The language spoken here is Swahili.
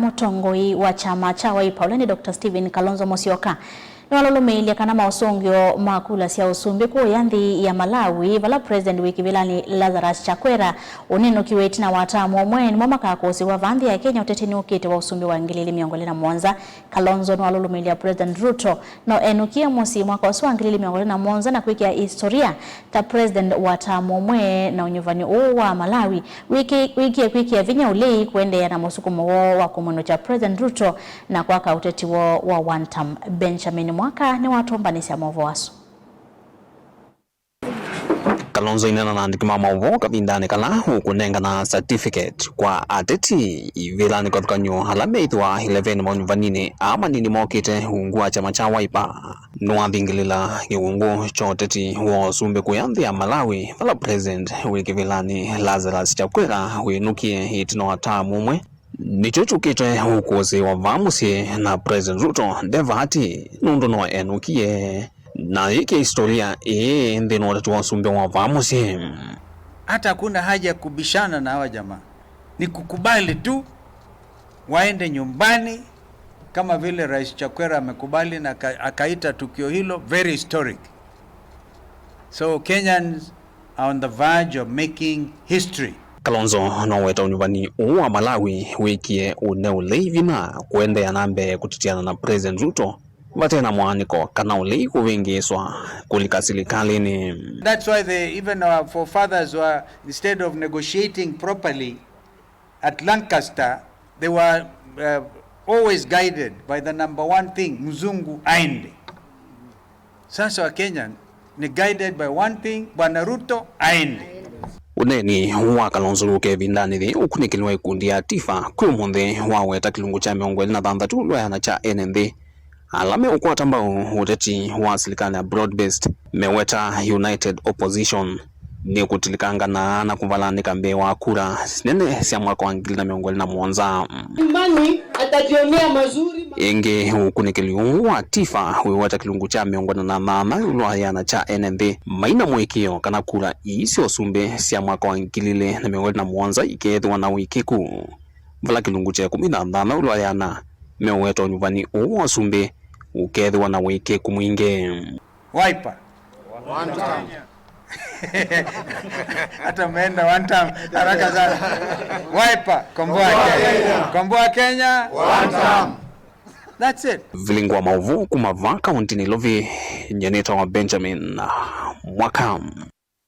Mutongoi wa chama cha Wiper ni Dr. Stephen Kalonzo Musyoka niwalulumilia kana mausungio makula sia usumbi ku yanthi ya Malawi vala President Wikivilani Lazarus Chakwera uneno kiweti na watamu omweni mwamaka kosi wa vanthi ya Kenya uteteni ukite wa usumbi wa ngilili miongole na Mwanza. Kalonzo niwalulumilia President Ruto no enukia musi mwaka wa ngilili miongole na Mwanza na kuikia historia ta President watamu omwe na unyuvani wa Malawi wiki ya vinya ulei kuende ya na musukumo wa kumweno cha President Ruto na kwaka uteti wa one term. Benjamin Mwaka ni watombanisi movo wasu. Kalonzo inena na andikima movo kabindani kala hukunenga na certificate kwa ateti ivilani katika nyo halameithu wa 11 monyuvanini ama nini mokite hungua chama cha Wiper nuadhingilila kiungu choteti wa usumbe kuyanthi ya Malawi vala President Wikivilani Lazarus Chakwera winukie hitino watamu umwe nichochukite hukozi wa vamusi na President Ruto devati nundu no enukie na hiki historia ndino watu wasumbe wa vamusi. Hata kuna haja kubishana na hawa jamaa, ni kukubali tu waende nyumbani kama vile Rais Chakwera amekubali na akaita tukio hilo very historic. So Kenyans are on the verge of making history. Kalonzo no weta unyuvani wa Malawi wikie uneulei vima kuende ya nambe kutitiana na President Ruto batena mwaniko kana ulei kuvingiswa kulika serikali ni. That's why even our forefathers were, instead of negotiating properly at Lancaster, they were always guided by the number one thing, mzungu aende. Sasa wa Kenya ni guided by one thing, Bwana Ruto aende. Uneni wa Kalonzo luke vindani thi ukunikiliwa ikundi ya Tifa kumundi waweta kilungu cha miongweli na thanthatu lwayana cha NND alame ukwata mbao uteti wa serikali ya broad-based meweta United Opposition ni kutilikanga na kuvalanika mbe wa kura nene sia mwaka wa ngili na miongweli na Mwanza imani atajionea mazuri inge ukunikiliwa wa Tifa weweta kilungu cha miongweli na mama lwayana cha NND maina mwekio kana kura isi osumbe sia mwaka wa ngilile na miongweli na Mwanza ikethwa na wikiku vala kilungu cha 15 lwayana meweta unyuvani osumbe ukethwa na wikiku mwinge. Wiper one time hata meenda one time haraka sana. Wiper komboa Kenya one time. That's it. Vilingwa maovu kumava kaunti ni lovi nyeneta wa Benjamin Mwaka.